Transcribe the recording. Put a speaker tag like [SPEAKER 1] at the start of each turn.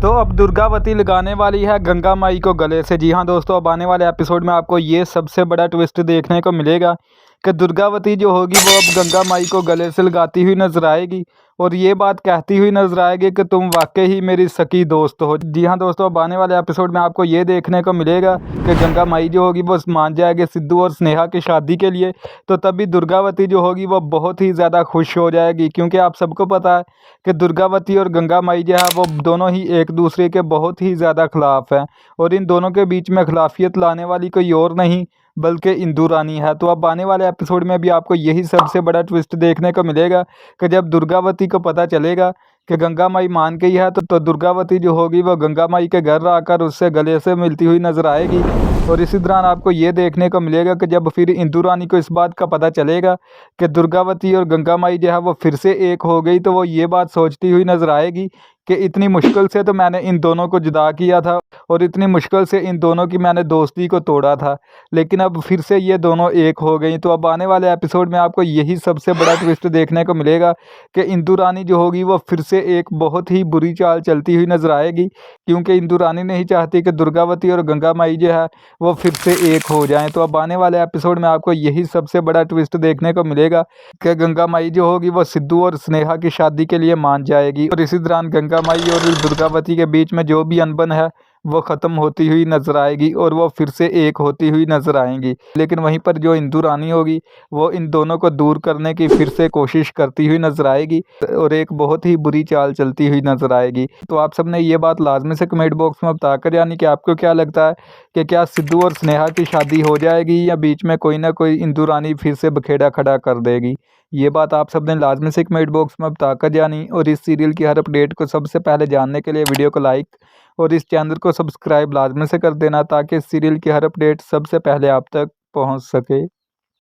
[SPEAKER 1] तो अब दुर्गावती लगाने वाली है गंगा माई को गले से। जी हाँ दोस्तों, अब आने वाले एपिसोड में आपको ये सबसे बड़ा ट्विस्ट देखने को मिलेगा कि दुर्गावती जो होगी वो अब गंगा माई को गले से लगाती हुई नजर आएगी और ये बात कहती हुई नजर आएगी कि तुम वाकई ही मेरी सकी दोस्त हो। जी हाँ दोस्तों, अब आने वाले एपिसोड में आपको ये देखने को मिलेगा कि गंगा माई जो होगी वो मान जाएगी सिद्धू और स्नेहा की शादी के लिए। तो तभी दुर्गावती जो होगी वो बहुत ही ज़्यादा खुश हो जाएगी, क्योंकि आप सबको पता है कि दुर्गावती और गंगा माई जो है वो दोनों ही एक दूसरे के बहुत ही ज़्यादा खिलाफ हैं और इन दोनों के बीच में खिलाफियत लाने वाली कोई और नहीं बल्कि इंदु रानी है। तो अब आने वाले एपिसोड में भी आपको यही सबसे बड़ा ट्विस्ट देखने को मिलेगा कि जब दुर्गावती को पता चलेगा कि गंगा माई मान गई है तो दुर्गावती जो होगी वो गंगा माई के घर आकर उससे गले से मिलती हुई नजर आएगी। और इसी दौरान आपको ये देखने को मिलेगा कि जब फिर इंदु रानी को इस बात का पता चलेगा कि दुर्गावती और गंगा माई जो है वो फिर से एक हो गई, तो वो ये बात सोचती हुई नजर आएगी कि इतनी मुश्किल से तो मैंने इन दोनों को जुदा किया था और इतनी मुश्किल से इन दोनों की मैंने दोस्ती को तोड़ा था, लेकिन अब फिर से ये दोनों एक हो गई। तो अब आने वाले एपिसोड में आपको यही सबसे बड़ा ट्विस्ट देखने को मिलेगा कि इंदु रानी जो होगी वो फिर से एक बहुत ही बुरी चाल चलती हुई नजर आएगी, क्योंकि इंदु रानी नहीं चाहती कि दुर्गावती और गंगा माई जो है वो फिर से एक हो जाएं। तो अब आने वाले एपिसोड में आपको यही सबसे बड़ा ट्विस्ट देखने को मिलेगा कि गंगा माई जो होगी वो सिद्धू और स्नेहा की शादी के लिए मान जाएगी और इसी दौरान गंगा माई और दुर्गावती के बीच में जो भी अनबन है वो ख़त्म होती हुई नजर आएगी और वो फिर से एक होती हुई नजर आएंगी। लेकिन वहीं पर जो इंदु रानी होगी वो इन दोनों को दूर करने की फिर से कोशिश करती हुई नजर आएगी और एक बहुत ही बुरी चाल चलती हुई नजर आएगी। तो आप सबने ये बात लाजमी से कमेंट बॉक्स में बताकर, यानी कि आपको क्या लगता है कि क्या सिद्धू और स्नेहा की शादी हो जाएगी या बीच में कोई ना कोई इंदु रानी फिर से बखेड़ा खड़ा कर देगी। ये बात आप सबने लाजमी से कमेंट बॉक्स में बताकर जानी और इस सीरियल की हर अपडेट को सबसे पहले जानने के लिए वीडियो को लाइक और इस चैनल को सब्सक्राइब लाजमी से कर देना, ताकि इस सीरियल की हर अपडेट सबसे पहले आप तक पहुंच सके।